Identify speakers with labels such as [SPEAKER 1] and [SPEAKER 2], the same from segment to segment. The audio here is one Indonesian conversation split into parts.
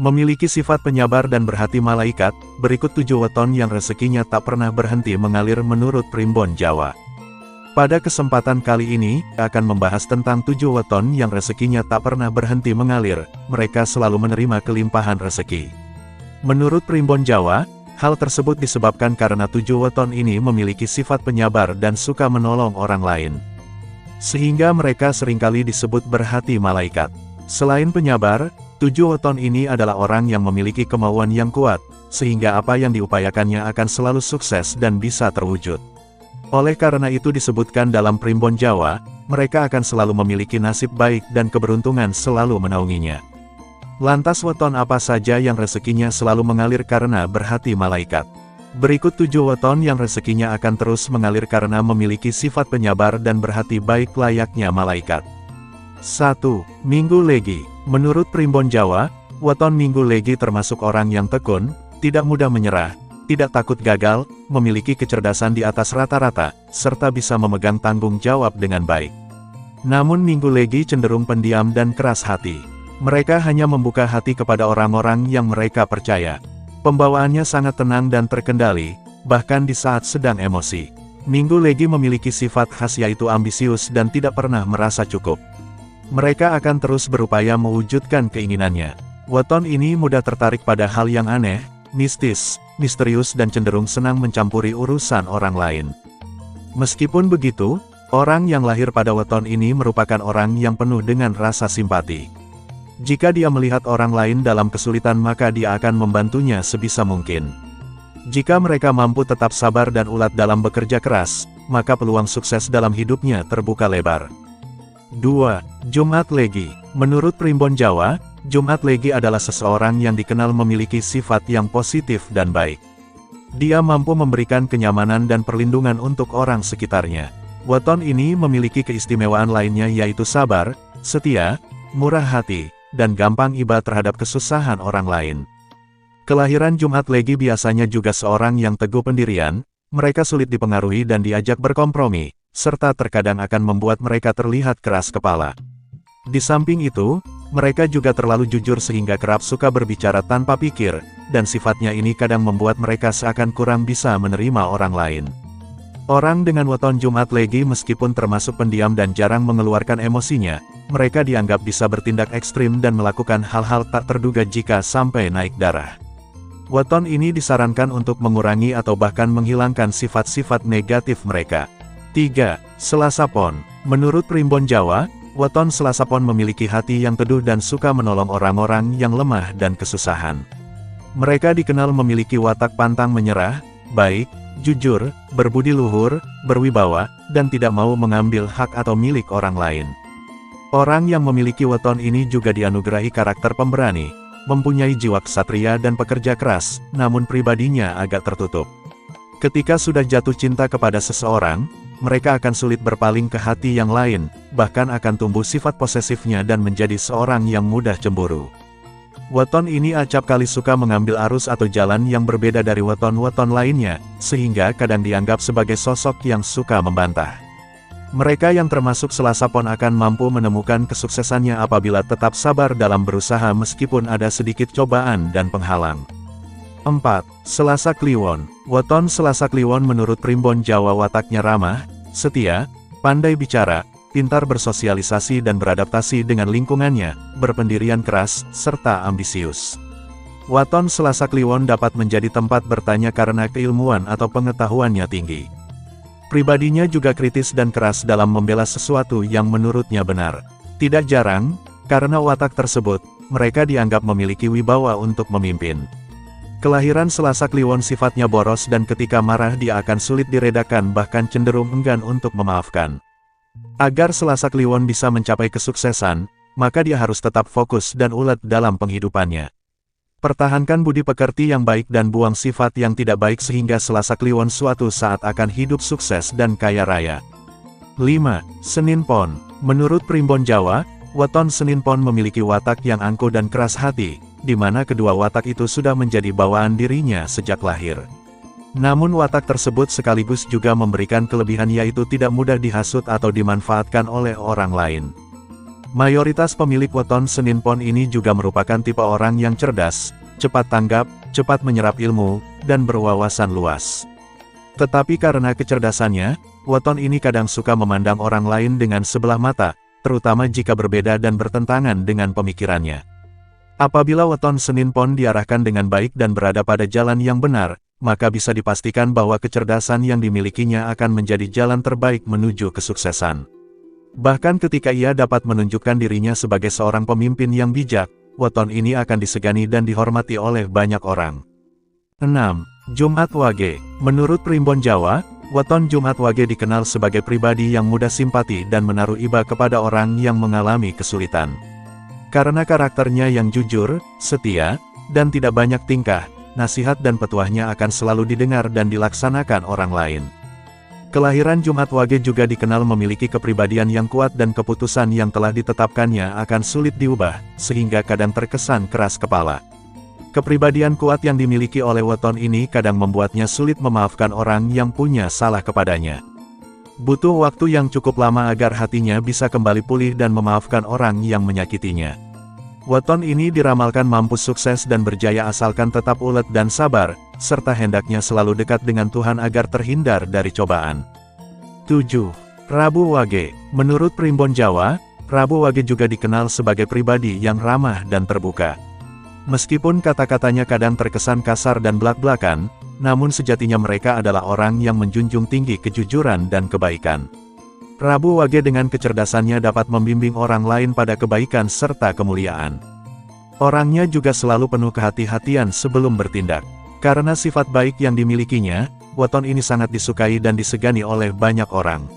[SPEAKER 1] Memiliki sifat penyabar dan berhati malaikat, berikut 7 weton yang rezekinya tak pernah berhenti mengalir menurut Primbon Jawa. Pada kesempatan kali ini, akan membahas tentang 7 weton yang rezekinya tak pernah berhenti mengalir, mereka selalu menerima kelimpahan rezeki. Menurut Primbon Jawa, hal tersebut disebabkan karena 7 weton ini memiliki sifat penyabar dan suka menolong orang lain. Sehingga mereka seringkali disebut berhati malaikat. Selain penyabar, 7 weton ini adalah orang yang memiliki kemauan yang kuat, sehingga apa yang diupayakannya akan selalu sukses dan bisa terwujud. Oleh karena itu disebutkan dalam Primbon Jawa, mereka akan selalu memiliki nasib baik dan keberuntungan selalu menaunginya. Lantas weton apa saja yang rezekinya selalu mengalir karena berhati malaikat? Berikut 7 weton yang rezekinya akan terus mengalir karena memiliki sifat penyabar dan berhati baik layaknya malaikat. 1. Minggu Legi. Menurut Primbon Jawa, weton Minggu Legi termasuk orang yang tekun, tidak mudah menyerah, tidak takut gagal, memiliki kecerdasan di atas rata-rata, serta bisa memegang tanggung jawab dengan baik. Namun Minggu Legi cenderung pendiam dan keras hati. Mereka hanya membuka hati kepada orang-orang yang mereka percaya. Pembawaannya sangat tenang dan terkendali, bahkan di saat sedang emosi. Minggu Legi memiliki sifat khas yaitu ambisius dan tidak pernah merasa cukup. Mereka akan terus berupaya mewujudkan keinginannya. Weton ini mudah tertarik pada hal yang aneh, mistis, misterius dan cenderung senang mencampuri urusan orang lain. Meskipun begitu, orang yang lahir pada weton ini merupakan orang yang penuh dengan rasa simpati. Jika dia melihat orang lain dalam kesulitan maka dia akan membantunya sebisa mungkin. Jika mereka mampu tetap sabar dan ulat dalam bekerja keras, maka peluang sukses dalam hidupnya terbuka lebar. 2. Jumat Legi. Menurut Primbon Jawa, Jumat Legi adalah seseorang yang dikenal memiliki sifat yang positif dan baik. Dia mampu memberikan kenyamanan dan perlindungan untuk orang sekitarnya. Weton ini memiliki keistimewaan lainnya yaitu sabar, setia, murah hati, dan gampang iba terhadap kesusahan orang lain. Kelahiran Jumat Legi biasanya juga seorang yang teguh pendirian, mereka sulit dipengaruhi dan diajak berkompromi, serta terkadang akan membuat mereka terlihat keras kepala. Di samping itu, mereka juga terlalu jujur sehingga kerap suka berbicara tanpa pikir, dan sifatnya ini kadang membuat mereka seakan kurang bisa menerima orang lain. Orang dengan weton Jumat Legi meskipun termasuk pendiam dan jarang mengeluarkan emosinya, mereka dianggap bisa bertindak ekstrim dan melakukan hal-hal tak terduga jika sampai naik darah. Weton ini disarankan untuk mengurangi atau bahkan menghilangkan sifat-sifat negatif mereka. 3. Selasa Pon. Menurut Primbon Jawa, weton Selasa Pon memiliki hati yang teduh dan suka menolong orang-orang yang lemah dan kesusahan. Mereka dikenal memiliki watak pantang menyerah, baik, jujur, berbudi luhur, berwibawa, dan tidak mau mengambil hak atau milik orang lain. Orang yang memiliki weton ini juga dianugerahi karakter pemberani, mempunyai jiwa ksatria dan pekerja keras, namun pribadinya agak tertutup. Ketika sudah jatuh cinta kepada seseorang, mereka akan sulit berpaling ke hati yang lain, bahkan akan tumbuh sifat posesifnya dan menjadi seorang yang mudah cemburu. Weton ini acap kali suka mengambil arus atau jalan yang berbeda dari weton-weton lainnya, sehingga kadang dianggap sebagai sosok yang suka membantah. Mereka yang termasuk Selasa Pon akan mampu menemukan kesuksesannya apabila tetap sabar dalam berusaha meskipun ada sedikit cobaan dan penghalang. 4. Selasa Kliwon. Weton Selasa Kliwon menurut Primbon Jawa wataknya ramah, setia, pandai bicara, pintar bersosialisasi dan beradaptasi dengan lingkungannya, berpendirian keras, serta ambisius. Weton Selasa Kliwon dapat menjadi tempat bertanya karena keilmuan atau pengetahuannya tinggi. Pribadinya juga kritis dan keras dalam membela sesuatu yang menurutnya benar. Tidak jarang, karena watak tersebut, mereka dianggap memiliki wibawa untuk memimpin. Kelahiran Selasa Kliwon sifatnya boros dan ketika marah dia akan sulit diredakan bahkan cenderung enggan untuk memaafkan. Agar Selasa Kliwon bisa mencapai kesuksesan, maka dia harus tetap fokus dan ulet dalam penghidupannya. Pertahankan budi pekerti yang baik dan buang sifat yang tidak baik sehingga Selasa Kliwon suatu saat akan hidup sukses dan kaya raya. 5. Senin Pon. Menurut Primbon Jawa, weton Senin Pon memiliki watak yang angkuh dan keras hati, di mana kedua watak itu sudah menjadi bawaan dirinya sejak lahir. Namun watak tersebut sekaligus juga memberikan kelebihan yaitu tidak mudah dihasut atau dimanfaatkan oleh orang lain. Mayoritas pemilik weton Senin Pon ini juga merupakan tipe orang yang cerdas, cepat tanggap, cepat menyerap ilmu, dan berwawasan luas. Tetapi karena kecerdasannya, weton ini kadang suka memandang orang lain dengan sebelah mata, terutama jika berbeda dan bertentangan dengan pemikirannya. Apabila weton Senin Pon diarahkan dengan baik dan berada pada jalan yang benar, maka bisa dipastikan bahwa kecerdasan yang dimilikinya akan menjadi jalan terbaik menuju kesuksesan. Bahkan ketika ia dapat menunjukkan dirinya sebagai seorang pemimpin yang bijak, weton ini akan disegani dan dihormati oleh banyak orang. 6. Jumat Wage. Menurut Primbon Jawa, weton Jumat Wage dikenal sebagai pribadi yang mudah simpati dan menaruh iba kepada orang yang mengalami kesulitan. Karena karakternya yang jujur, setia, dan tidak banyak tingkah, nasihat dan petuahnya akan selalu didengar dan dilaksanakan orang lain. Kelahiran Jumat Wage juga dikenal memiliki kepribadian yang kuat dan keputusan yang telah ditetapkannya akan sulit diubah, sehingga kadang terkesan keras kepala. Kepribadian kuat yang dimiliki oleh weton ini kadang membuatnya sulit memaafkan orang yang punya salah kepadanya. Butuh waktu yang cukup lama agar hatinya bisa kembali pulih dan memaafkan orang yang menyakitinya. Weton ini diramalkan mampu sukses dan berjaya asalkan tetap ulet dan sabar, serta hendaknya selalu dekat dengan Tuhan agar terhindar dari cobaan. 7. Rabu Wage. Menurut Primbon Jawa, Rabu Wage juga dikenal sebagai pribadi yang ramah dan terbuka. Meskipun kata-katanya kadang terkesan kasar dan blak-blakan, namun sejatinya mereka adalah orang yang menjunjung tinggi kejujuran dan kebaikan. Rabu Wage dengan kecerdasannya dapat membimbing orang lain pada kebaikan serta kemuliaan. Orangnya juga selalu penuh kehati-hatian sebelum bertindak. Karena sifat baik yang dimilikinya, weton ini sangat disukai dan disegani oleh banyak orang.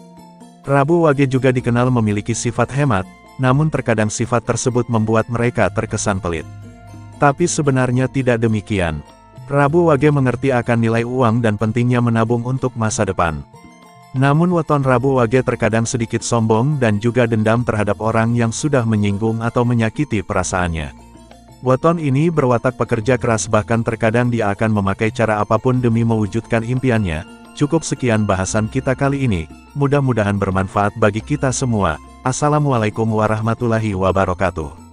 [SPEAKER 1] Rabu Wage juga dikenal memiliki sifat hemat, namun terkadang sifat tersebut membuat mereka terkesan pelit. Tapi sebenarnya tidak demikian. Rabu Wage mengerti akan nilai uang dan pentingnya menabung untuk masa depan. Namun weton Rabu Wage terkadang sedikit sombong dan juga dendam terhadap orang yang sudah menyinggung atau menyakiti perasaannya. Weton ini berwatak pekerja keras, bahkan terkadang dia akan memakai cara apapun demi mewujudkan impiannya. Cukup sekian bahasan kita kali ini, mudah-mudahan bermanfaat bagi kita semua. Assalamualaikum warahmatullahi wabarakatuh.